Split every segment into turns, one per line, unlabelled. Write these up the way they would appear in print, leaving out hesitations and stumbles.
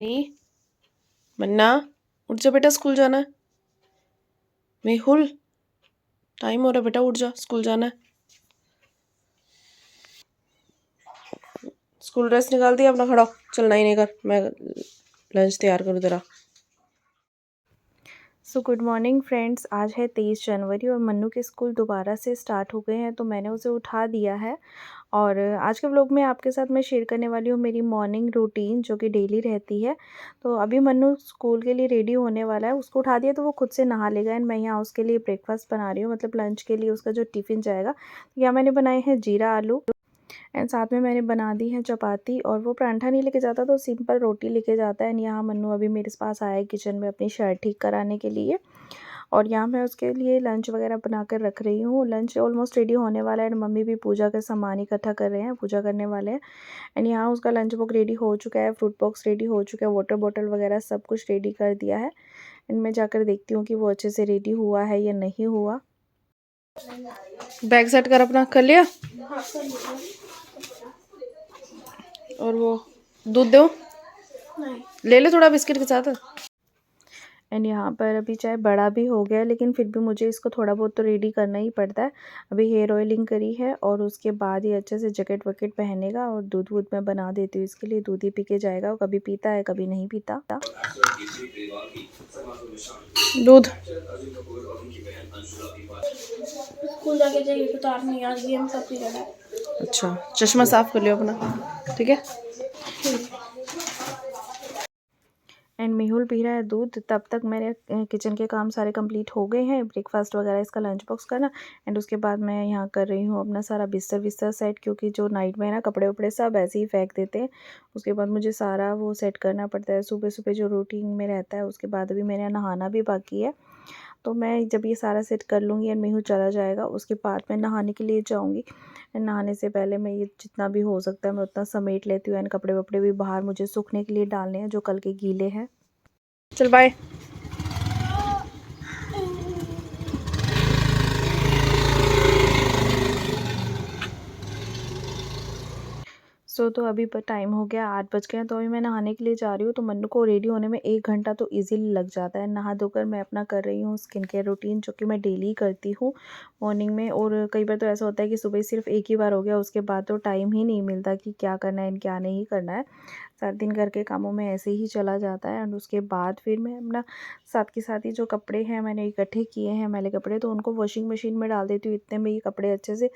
नहीं, मन्ना उठ जा बेटा, स्कूल जाना है। मेहुल, टाइम हो रहा है बेटा, उठ जा, स्कूल जाना है। स्कूल ड्रेस निकाल दिया अपना, खड़ा हो, चल नहीं कर, मैं लंच तैयार करूँ तेरा।
So good morning friends. आज है 23 जनवरी और मन्नू के स्कूल दोबारा से स्टार्ट हो गए हैं, तो मैंने उसे उठा दिया है। और आज के व्लॉग में आपके साथ मैं शेयर करने वाली हूँ मेरी मॉर्निंग रूटीन, जो कि डेली रहती है। तो अभी मन्नू स्कूल के लिए रेडी होने वाला है, उसको उठा दिया तो वो खुद से नहा लेगा। एंड मैं यहाँ उसके लिए ब्रेकफास्ट बना रही हूँ, मतलब लंच के लिए उसका जो टिफ़िन जाएगा। तो यहाँ मैंने बनाए हैं जीरा आलू, एंड साथ में मैंने बना दी है चपाती। और वो परांठा नहीं लेके जाता तो सिंपल रोटी लेके जाता है। एंड यहाँ मन्नू अभी मेरे पास आया है किचन में अपनी शर्ट ठीक कराने के लिए। और यहाँ मैं उसके लिए लंच वगैरह बना कर रख रही हूँ। लंच ऑलमोस्ट रेडी होने वाला है, एंड मम्मी भी पूजा का सामान इकट्ठा कर रहे हैं, पूजा करने वाले हैं। एंड यहाँ उसका लंच बॉक्स रेडी हो चुका है, फ्रूट बॉक्स रेडी हो चुका है, वाटर बॉटल वगैरह सब कुछ रेडी कर दिया है। एंड मैं जाकर देखती हूँ कि वो अच्छे से रेडी हुआ है या नहीं हुआ।
बैग सेट कर अपना, कर लिया? और वो दूध दो, ले ले थोड़ा बिस्किट के साथ।
एंड यहाँ पर अभी चाहे बड़ा भी हो गया है, लेकिन फिर भी मुझे इसको थोड़ा बहुत तो रेडी करना ही पड़ता है। अभी हेयर ऑयलिंग करी है और उसके बाद ही अच्छे से जैकेट वकेट पहनेगा। और दूध वूध मैं बना देती हूँ इसके लिए, दूध ही पी के जाएगा। कभी पीता है कभी नहीं पीता।
दूध
स्कूल जाके जैकेट उतारनी, आज गेम सब पी रहा है।
अच्छा, चश्मा साफ कर लियो अपना, ठीक है।
एंड मेहुल पी रहा है दूध। तब तक मेरे किचन के काम सारे कंप्लीट हो गए हैं, ब्रेकफास्ट वगैरह, इसका लंच बॉक्स करना। एंड उसके बाद मैं यहाँ कर रही हूँ अपना सारा बिस्तर विस्तर सेट, क्योंकि जो नाइट में है ना, कपड़े वपड़े सब ऐसे ही फेंक देते हैं। उसके बाद मुझे सारा वो सेट करना पड़ता है सुबह सुबह जो रूटीन में रहता है। उसके बाद अभी मेरा नहाना भी बाकी है, तो मैं जब ये सारा सेट कर लूँगी एंड मेहू चला जाएगा, उसके बाद मैं नहाने के लिए जाऊँगी। एंड नहाने से पहले मैं ये जितना भी हो सकता है मैं उतना समेट लेती हूँ। एंड कपड़े वपड़े भी बाहर मुझे सूखने के लिए डालने हैं, जो कल के गीले हैं।
चल बाय।
तो अभी पर टाइम हो गया 8 बज गए हैं, तो अभी मैं नहाने के लिए जा रही हूँ। तो मन्नू को रेडी होने में 1 घंटा तो इजीली लग जाता है। नहा धोकर मैं अपना कर रही हूँ स्किन केयर रूटीन, जो कि मैं डेली करती हूँ मॉर्निंग में। और कई बार तो ऐसा होता है कि सुबह सिर्फ एक ही बार हो गया, उसके बाद तो टाइम ही नहीं मिलता कि क्या करना है क्या नहीं करना है। सारा दिन घर के कामों में ऐसे ही चला जाता है। एंड उसके बाद फिर मैं अपना साथ के साथ ही जो कपड़े हैं मैंने इकट्ठे किए हैं मैले कपड़े, तो उनको वॉशिंग मशीन में डाल देती हूँ। इतने में ये कपड़े अच्छे से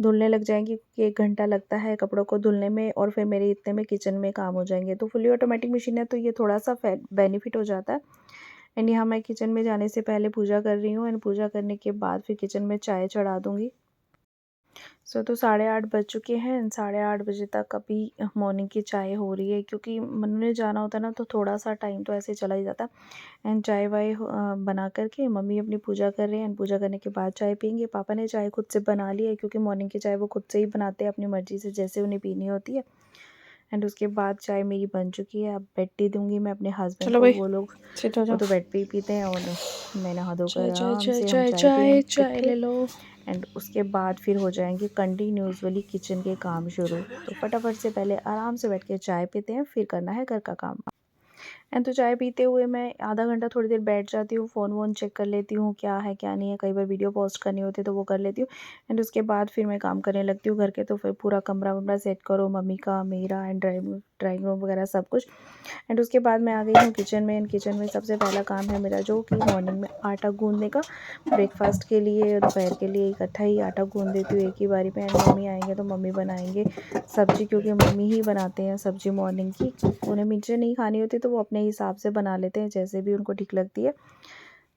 धुलने लग जाएंगे, क्योंकि 1 घंटा लगता है कपड़ों को धुलने में। और फिर मेरे इतने में किचन में काम हो जाएंगे। तो फुली ऑटोमेटिक मशीन है, तो ये थोड़ा सा बेनिफिट हो जाता है। एंड यहाँ मैं किचन में जाने से पहले पूजा कर रही हूँ। एंड पूजा करने के बाद फिर किचन में चाय चढ़ा दूँगी। तो 8:30 बज चुके हैं। 8:30 बजे तक अभी मॉर्निंग की चाय हो रही है, क्योंकि मन्नू ने जाना होता है ना, तो थोड़ा सा टाइम तो ऐसे चला ही जाता है। एंड चाय वाय बना करके मम्मी अपनी पूजा कर रहे हैं। एंड पूजा करने के बाद चाय पियेंगे। पापा ने चाय खुद से बना ली है, क्योंकि मॉर्निंग की चाय वो खुद से ही बनाते हैं अपनी मर्ज़ी से, जैसे उन्हें पीनी होती है। एंड उसके बाद चाय मेरी बन चुकी है। अब बेड टी दूंगी मैं अपने हस्बैंड
चलो
को।
भाई, सेट हो
वो
जाओ।
तो बेड पे ही पीते हैं, और मैं नहा धोकर
चाय चाय
आराम
चाय
से हम
चाय
चाय
चाय
पियेंगे
चाय
इकट्ठे।
ले लो।
एंड उसके बाद फिर हो जाएंगे कंटिन्यूसली किचन के काम शुरू। तो फटाफट से पहले आराम से बैठ के चाय पीते हैं, फिर करना है घर का काम। एंड तो चाय पीते हुए मैं आधा घंटा थोड़ी देर बैठ जाती हूँ, फ़ोन वोन चेक कर लेती हूँ क्या है क्या नहीं है। कई बार वीडियो पोस्ट करनी होती है तो वो कर लेती हूँ। एंड उसके बाद फिर मैं काम करने लगती हूँ घर के। तो फिर पूरा कमरा वमरा सेट करो, मम्मी का मेरा, एंड ड्राइंग रूम वगैरह सब कुछ। एंड उसके बाद मैं आ गई हूँ किचन में। एंड किचन में सबसे पहला काम है मेरा, जो कि मॉर्निंग में आटा गूँदने का। ब्रेकफास्ट के लिए दोपहर के लिए इकट्ठा ही आटा गूँध देती हूँ एक ही बारी में। एंड मम्मी आएंगे तो मम्मी बनाएंगे सब्ज़ी, क्योंकि मम्मी ही बनाते हैं सब्ज़ी मॉर्निंग की। उन्हें मिर्चें नहीं खानी होती तो वो अपने हिसाब से बना लेते हैं, जैसे भी उनको ठीक लगती है।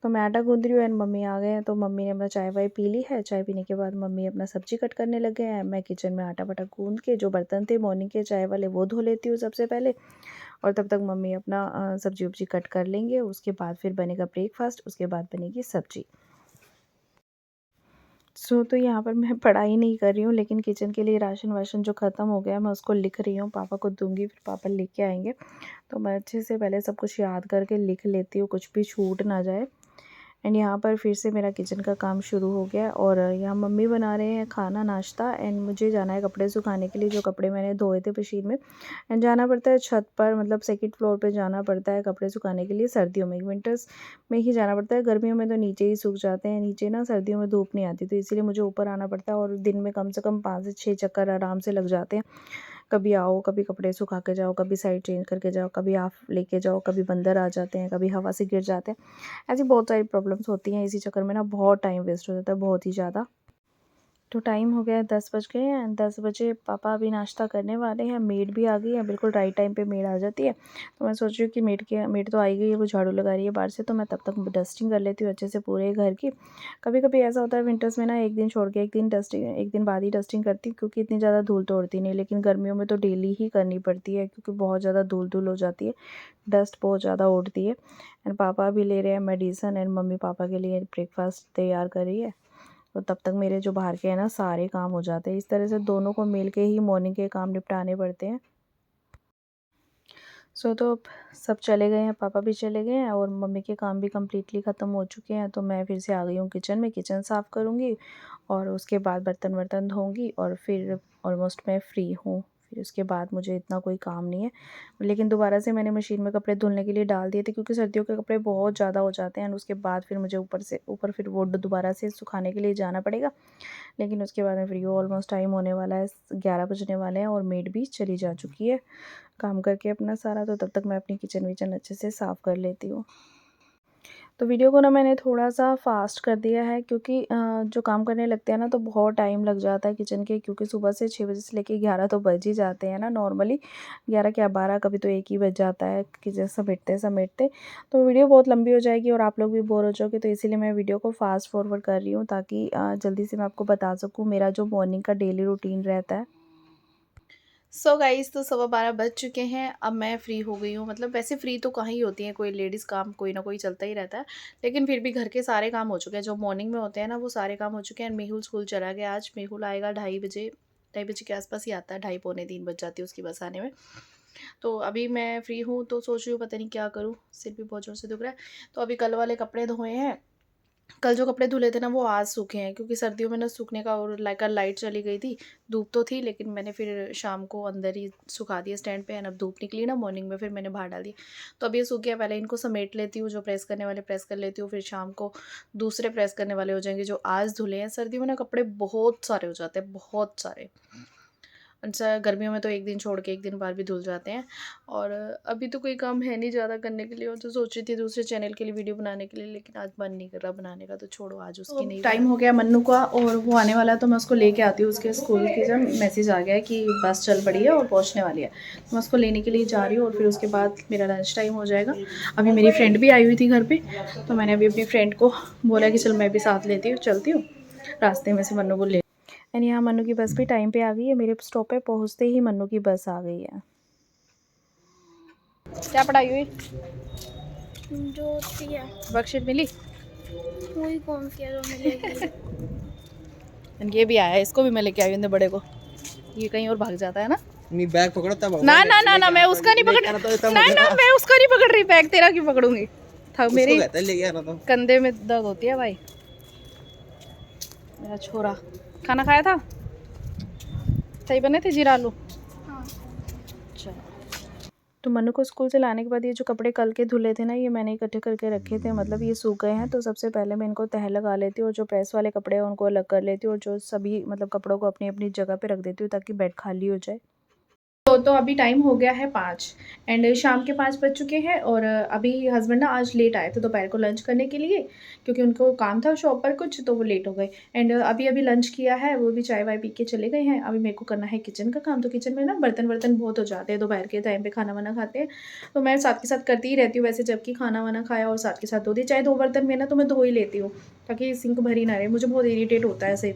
तो मैं आटा गूँध रही हूँ एंड मम्मी आ गए हैं। तो मम्मी ने अपना चाय वाय पी ली है। चाय पीने के बाद मम्मी अपना सब्ज़ी कट करने लग गए हैं। मैं किचन में आटा वाटा गूँध के जो बर्तन थे मॉर्निंग के चाय वाले वो धो लेती हूँ सबसे पहले। और तब तक मम्मी अपना सब्ज़ी वब्ज़ी कट कर लेंगे। उसके बाद फिर बनेगा ब्रेकफास्ट, उसके बाद बनेगी सब्ज़ी। तो यहाँ पर मैं पढ़ाई नहीं कर रही हूँ, लेकिन किचन के लिए राशन वाशन जो ख़त्म हो गया मैं उसको लिख रही हूँ। पापा को दूंगी, फिर पापा लेके आएंगे। तो मैं अच्छे से पहले सब कुछ याद करके लिख लेती हूँ, कुछ भी छूट ना जाए। एंड यहाँ पर फिर से मेरा किचन का काम शुरू हो गया और यहाँ मम्मी बना रहे हैं खाना नाश्ता एंड मुझे जाना है कपड़े सुखाने के लिए, जो कपड़े मैंने धोए थे मशीन में। एंड जाना पड़ता है छत पर, मतलब सेकंड फ्लोर पे जाना पड़ता है कपड़े सुखाने के लिए सर्दियों में। विंटर्स में ही जाना पड़ता है, गर्मियों में तो नीचे ही सूख जाते हैं। नीचे ना सर्दियों में धूप नहीं आती, तो इसीलिए मुझे ऊपर आना पड़ता है और दिन में कम से कम 5 से 6 चक्कर आराम से लग जाते हैं। कभी आओ, कभी कपड़े सुखा के जाओ, कभी साइड चेंज करके जाओ, कभी आप लेके जाओ, कभी बंदर आ जाते हैं, कभी हवा से गिर जाते हैं। ऐसी बहुत सारी प्रॉब्लम्स होती हैं, इसी चक्कर में ना बहुत टाइम वेस्ट हो जाता है, बहुत ही ज़्यादा। तो टाइम हो गया है 10 बज गए हैं। 10 बजे पापा अभी नाश्ता करने वाले हैं। मेड भी आ गई है, बिल्कुल राइट टाइम पे मेड आ जाती है। तो मैं सोच रही हूँ कि मेड तो आई गई है, वो झाड़ू लगा रही है बाहर से, तो मैं तब तक डस्टिंग कर लेती हूँ अच्छे से पूरे घर की। कभी कभी ऐसा होता है विंटर्स में ना, एक दिन छोड़ के एक दिन बाद ही डस्टिंग करती हूँ, क्योंकि इतनी ज़्यादा धूल तो उड़ती नहीं। लेकिन गर्मियों में तो डेली ही करनी पड़ती है, क्योंकि बहुत ज़्यादा धूल हो जाती है, डस्ट बहुत ज़्यादा उड़ती है। एंड पापा भी ले रहे हैं मेडिसन एंड मम्मी पापा के लिए ब्रेकफास्ट तैयार कर रही है। तो तब तक मेरे जो बाहर के हैं ना सारे काम हो जाते हैं। इस तरह से दोनों को मिल के ही मॉर्निंग के काम निपटाने पड़ते हैं। तो अब सब चले गए हैं, पापा भी चले गए हैं और मम्मी के काम भी कम्प्लीटली ख़त्म हो चुके हैं। तो मैं फिर से आ गई हूँ किचन में, किचन साफ़ करूँगी और उसके बाद बर्तन वर्तन धोऊँगी और फिर ऑलमोस्ट मैं फ्री हूँ। फिर उसके बाद मुझे इतना कोई काम नहीं है। लेकिन दोबारा से मैंने मशीन में कपड़े धुलने के लिए डाल दिए थे, क्योंकि सर्दियों के कपड़े बहुत ज़्यादा हो जाते हैं। और उसके बाद फिर मुझे ऊपर फिर वो दोबारा से सुखाने के लिए जाना पड़ेगा। लेकिन उसके बाद मैं फ्री हूँ। ऑलमोस्ट टाइम होने वाला है, 11 बजने वाले हैं और मेड भी चली जा चुकी है काम करके अपना सारा। तो तब तक मैं अपनी किचन विचन अच्छे से साफ़ कर लेती हूँ। तो वीडियो को ना मैंने थोड़ा सा फास्ट कर दिया है, क्योंकि जो काम करने लगते हैं ना तो बहुत टाइम लग जाता है किचन के, क्योंकि सुबह से 6 बजे से लेके 11 तो बज ही जाते हैं ना नॉर्मली। 11 क्या 12, कभी तो 1 ही बज जाता है किचन समेटते समेटते। तो वीडियो बहुत लंबी हो जाएगी और आप लोग भी बोर हो जाओगे, तो इसीलिए मैं वीडियो को फास्ट फॉरवर्ड कर रही हूँ, ताकि जल्दी से मैं आपको बता सकूँ मेरा जो मॉर्निंग का डेली रूटीन रहता है।
सो गाइस, तो 12:15 बज चुके हैं। अब मैं फ़्री हो गई हूँ। मतलब वैसे फ़्री तो कहाँ ही होती हैं, कोई लेडीज़ काम कोई ना कोई चलता ही रहता है। लेकिन फिर भी घर के सारे काम हो चुके हैं, जो मॉर्निंग में होते हैं ना वो सारे काम हो चुके हैं। मेहुल स्कूल चला गया आज। मेहुल आएगा 2:30 बजे, 2:30 बजे के आसपास ही आता है, 2:30 पौने 3 बज जाती है उसकी बस आने में। तो अभी मैं फ़्री हूँ, तो सोच रही हूँ पता नहीं क्या करूँ, सिर भी बहुत ज़ोर से दुख रहा है। तो अभी कल वाले कपड़े धोए हैं, कल जो कपड़े धुले थे ना वो आज सूखे हैं, क्योंकि सर्दियों में ना सूखने का, और लाइट चली गई थी, धूप तो थी लेकिन मैंने फिर शाम को अंदर ही सुखा दिया स्टैंड पे। एंड अब धूप निकली ना मॉर्निंग में, फिर मैंने बाहर डाल दिया। तो अब ये सूख गया, पहले इनको समेट लेती हूँ, जो प्रेस करने वाले प्रेस कर लेती हूँ, फिर शाम को दूसरे प्रेस करने वाले हो जाएंगे जो आज धुले हैं। सर्दियों में ना कपड़े बहुत सारे हो जाते हैं, बहुत सारे। अच्छा, गर्मियों में तो एक दिन छोड़ के एक दिन बाद भी धुल जाते हैं। और अभी तो कोई काम है नहीं ज़्यादा करने के लिए, और तो सोच रही थी दूसरे चैनल के लिए वीडियो बनाने के लिए, लेकिन आज मन नहीं कर रहा बनाने का, तो छोड़ो, आज उसकी नहीं। टाइम हो गया मन्नू का और वो आने वाला है, तो मैं उसको लेके आती हूँ। उसके स्कूल की जब मैसेज आ गया है कि बस चल पड़ी है और पहुँचने वाली है, तो मैं उसको लेने के लिए जा रही हूँ। और फिर उसके बाद मेरा लंच टाइम हो जाएगा। अभी मेरी फ्रेंड भी आई हुई थी घर पर, तो मैंने अभी अपनी फ्रेंड को बोला कि चल मैं भी साथ लेती हूँ, चलती हूँ, रास्ते में से मन्नू को ले। एंड यहाँ मन्नू की बस भी टाइम पे आ गई है। मेरे स्टॉप पे पहुँचते ही मन्नू की बस आ गई है। क्या पढ़ाई हुई?
जो होती है
वर्कशीट मिली?
वही कौन सी है जो मिलेगी।
एंड ये भी आया है, इसको भी मैं लेके आई हूँ बड़े को। ये कहीं और भाग जाता है ना।
नहीं, बैग पकड़ो तब।
ना ना ना ना, मैं उसका नहीं पकड़, ना ना मैं उसका नहीं पकड़ रही, बैग तेरा क्यों पकड़ूंगी। था मेरी
लेके आना तो
कंधे में दर्द होती है भाई। मेरा छोरा खाना खाया था, सही बने थे जीरा आलू।
तो मन्नू को स्कूल से लाने के बाद ये जो कपड़े कल के धुले थे ना, ये मैंने इकट्ठे करके रखे थे, मतलब ये सूख गए हैं। तो सबसे पहले मैं इनको तह लगा लेती हूँ, और जो प्रेस वाले कपड़े हैं उनको अलग कर लेती हूँ, और जो सभी मतलब कपड़ों को अपनी अपनी जगह पे रख देती हूँ, ताकि बेड खाली हो जाए। तो अभी टाइम हो गया है 5 एंड शाम के 5 बज चुके हैं। और अभी हस्बैंड ना आज लेट आए थे दोपहर को लंच करने के लिए, क्योंकि उनको काम था शॉप पर कुछ, तो वो लेट हो गए। एंड अभी लंच किया है, वो भी चाय वाय पी के चले गए हैं। अभी मेरे को करना है किचन का काम। तो किचन में ना बर्तन बहुत हो जाते हैं, दोपहर के टाइम पे खाना वाना खाते हैं, तो मैं साथ के साथ करती ही रहती हूँ वैसे, जबकि खाना वाना खाया और साथ के साथ धो दी, चाहे 2 बर्तन में ना तो मैं धो ही लेती हूँ, ताकि सिंक भरी ना रहे। मुझे बहुत इरीटेट होता है ऐसे।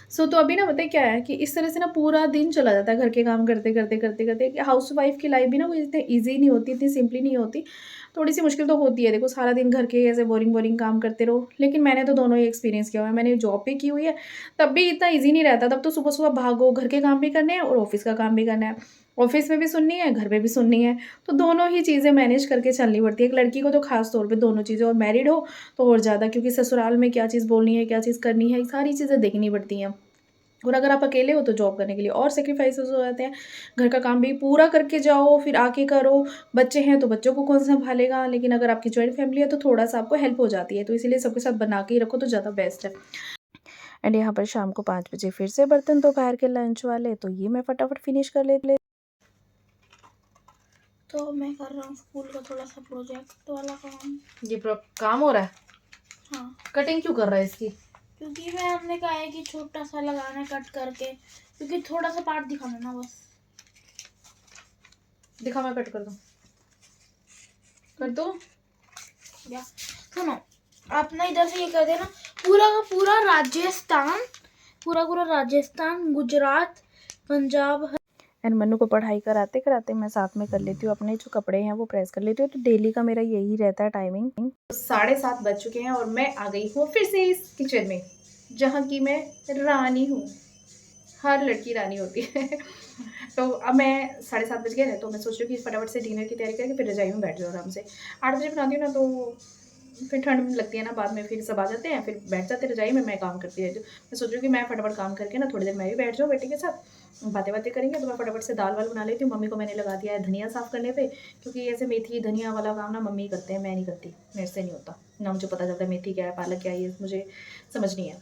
तो अभी ना बताइए क्या है कि इस तरह से ना पूरा दिन चला जाता है घर के काम करते करते करते करते। हाउस वाइफ की लाइफ भी ना कोई इतनी ईजी नहीं होती, इतनी सिंपली नहीं होती, थोड़ी सी मुश्किल तो होती है। देखो सारा दिन घर के ऐसे बोरिंग काम करते रहो, लेकिन मैंने तो दोनों ही एक्सपीरियंस किया हुआ है। मैंने जॉब भी की हुई है, तब भी इतना ईजी नहीं रहता। तब तो सुबह सुबह भागो, घर के काम भी करने हैं और ऑफिस का काम भी करना है।
ऑफिस में भी सुननी है, घर पे भी सुननी है, तो दोनों ही चीज़ें मैनेज करके चलनी पड़ती है। एक लड़की को तो ख़ास तौर पे दोनों चीज़ें, और मैरिड हो तो और ज़्यादा, क्योंकि ससुराल में क्या चीज़ बोलनी है, क्या चीज़ करनी है, सारी चीज़ें देखनी पड़ती हैं। और अगर आप अकेले हो तो जॉब करने के लिए और सैक्रिफाइसेस हो जाते हैं। घर का काम भी पूरा करके जाओ, फिर आके करो। बच्चे हैं तो बच्चों को कौन सँभालेगा? लेकिन अगर आपकी जॉइंट फैमिली है तो थोड़ा-सा आपको हेल्प हो जाती है। तो इसीलिए सबके साथ बना के ही रखो तो ज़्यादा बेस्ट है।
एंड यहाँ पर शाम को 5 बजे फिर से बर्तन दोपहर के लंच वाले, तो ये मैं फटाफट फिनिश कर लेती।
तो मैं कर रहा हूँ स्कूल का थोड़ा सा प्रोजेक्ट वाला काम।
ये काम हो रहा है?
हाँ,
कटिंग क्यों कर रहा है इसकी?
क्योंकि मैं हमने कहा है कि छोटा सा लगाना है कट करके, क्योंकि थोड़ा सा पार्ट दिखाना ना बस।
दिखा, मैं कट कर दूँ? कर दूँ?
या सुनो, आप ना इधर से ये कर देना, पूरा का पूरा राजस्थान, पूरा राजस्थान, गुजरात, पंजाब।
एंड मन्नू को पढ़ाई कराते कराते मैं साथ में कर लेती हूँ अपने जो कपड़े हैं वो प्रेस कर लेती हूँ। तो डेली का मेरा यही रहता है टाइमिंग।
7:30 बज चुके हैं और मैं आ गई हूँ फिर से इस किचन में, जहाँ की मैं रानी हूँ। हर लड़की रानी होती है। तो अब मैं 7:30 बज गए हैं, तो मैं सोच रही हूँ कि फटाफट से डिनर की तैयारी करके फिर रजाई में बैठ जाओ आराम से। 8 बजे बनाती हूँ ना, तो फिर ठंड लगती है ना, बाद में फिर सब आ जाते हैं, फिर बैठ जाते हैं रजाई में, मैं काम करती रहती हूँ। मैं सोच रही हूँ कि मैं फटाफट काम करके ना थोड़ी देर मैं भी बैठ जाऊँ बेटे के साथ, बातें बातें करेंगे। तो मैं फटाफट से दाल वाल बना लेती हूँ। मम्मी को मैंने लगा दिया है धनिया साफ़ करने पे, क्योंकि ऐसे मेथी धनिया वाला काम ना मम्मी करते हैं, मैं नहीं करती, मेरे से नहीं होता ना, मुझे पता चलता मेथी क्या है, पालक क्या है, ये मुझे समझ नहीं है।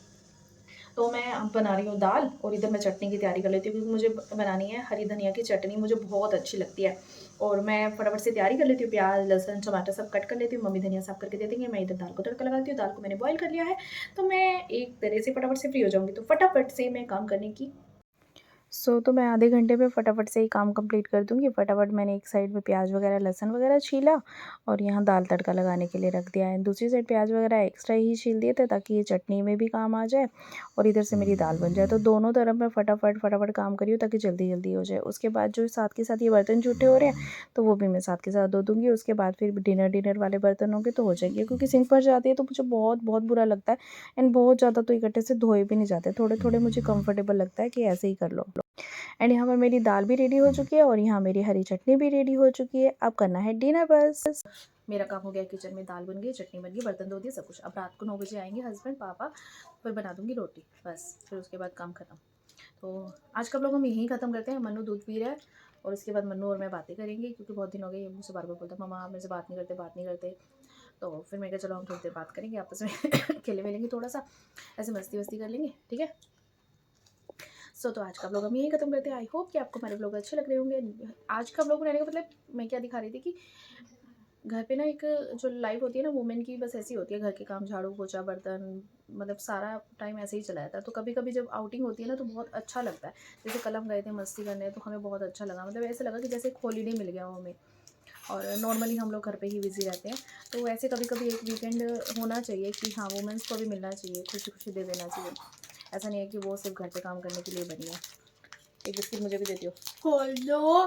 तो मैं अब बना रही हूँ दाल, और इधर मैं चटनी की तैयारी कर लेती हूँ, क्योंकि मुझे बनानी है हरी धनिया की चटनी, मुझे बहुत अच्छी लगती है। और मैं फटाफट से तैयारी कर लेती हूँ, प्याज लहसुन टमाटर सब कट कर लेती हूँ, मम्मी धनिया साफ़ करके दे देंगे, मैं इधर दाल को तड़का लगाती हूँ। दाल को मैंने बॉईल कर लिया है, तो मैं एक तरह से फटाफट से फ्री हो जाऊँगी, तो फटाफट से मैं काम करने की।
तो मैं आधे घंटे में फटाफट से ही काम कंप्लीट कर दूँगी। फटाफट मैंने एक साइड में प्याज वगैरह लहसुन वगैरह छीला और यहाँ दाल तड़का लगाने के लिए रख दिया है। दूसरी साइड प्याज वगैरह एक्स्ट्रा ही छील दिए थे ताकि ये चटनी में भी काम आ जाए और इधर से मेरी दाल बन जाए। तो दोनों तरफ मैं फटाफट काम करी हूँ ताकि जल्दी हो जाए। उसके बाद जो साथ के साथ ये बर्तन जूठे हो रहे हैं तो वो भी मैं साथ के साथ धो दूँगी। उसके बाद फिर डिनर वाले बर्तन होंगे तो हो जाएंगे, क्योंकि सिंक पर जाती है तो मुझे बहुत बुरा लगता है। एंड बहुत ज़्यादा तो इकट्ठे से धोए भी नहीं जाते, थोड़े मुझे कंफर्टेबल लगता है कि ऐसे ही कर लो। एंड यहाँ पर मेरी दाल भी रेडी हो चुकी है और यहाँ मेरी हरी चटनी भी रेडी हो चुकी है। अब करना है डिनर बस।
मेरा काम हो गया, किचन में दाल बन गई, चटनी बन गई, बर्तन धो दिए, सब कुछ। अब रात को 9 बजे आएंगे हस्बैंड पापा, फिर बना दूंगी रोटी, बस फिर उसके बाद काम खत्म। तो आज का व्लॉग हम यहीं ख़त्म करते हैं। मन्नू दूध पी रहा है और इसके बाद मन्नू और मैं बातें करेंगे, क्योंकि बहुत दिन हो गए, मुझसे बार बोलता मम्मा आप मेरे से बात नहीं करते। तो फिर मैं कहा चलो हम थोड़ी देर बात करेंगे आपस में। खेले मिलेंगे, थोड़ा सा ऐसे मस्ती वस्ती कर लेंगे, ठीक है। तो आज का व्लॉग हम यहीं खत्म करते हैं। आई होप कि आपको हमारे व्लॉग अच्छे लग रहे होंगे। आज का व्लॉग बनाने का मतलब मैं क्या दिखा रही थी कि घर पे ना एक जो लाइफ होती है ना वुमेन की, बस ऐसी होती है, घर के काम झाड़ू पोछा बर्तन, मतलब सारा टाइम ऐसे ही चला जाता है। तो कभी कभी जब आउटिंग होती है ना तो बहुत अच्छा लगता है। जैसे कल हम गए थे मस्ती करने, तो हमें बहुत अच्छा लगा, मतलब ऐसे लगा कि जैसे एक हॉलीडे मिल गया हो हमें। और नॉर्मली हम लोग घर पे ही बिजी रहते हैं, तो ऐसे कभी कभी एक वीकेंड होना चाहिए कि हाँ वुमेंस को भी मिलना चाहिए, खुशी खुशी दे देना चाहिए। ऐसा नहीं है कि वो सिर्फ घर पे काम करने के लिए बनी है। एक बिस्किट मुझे भी देती हो?
खोल दो।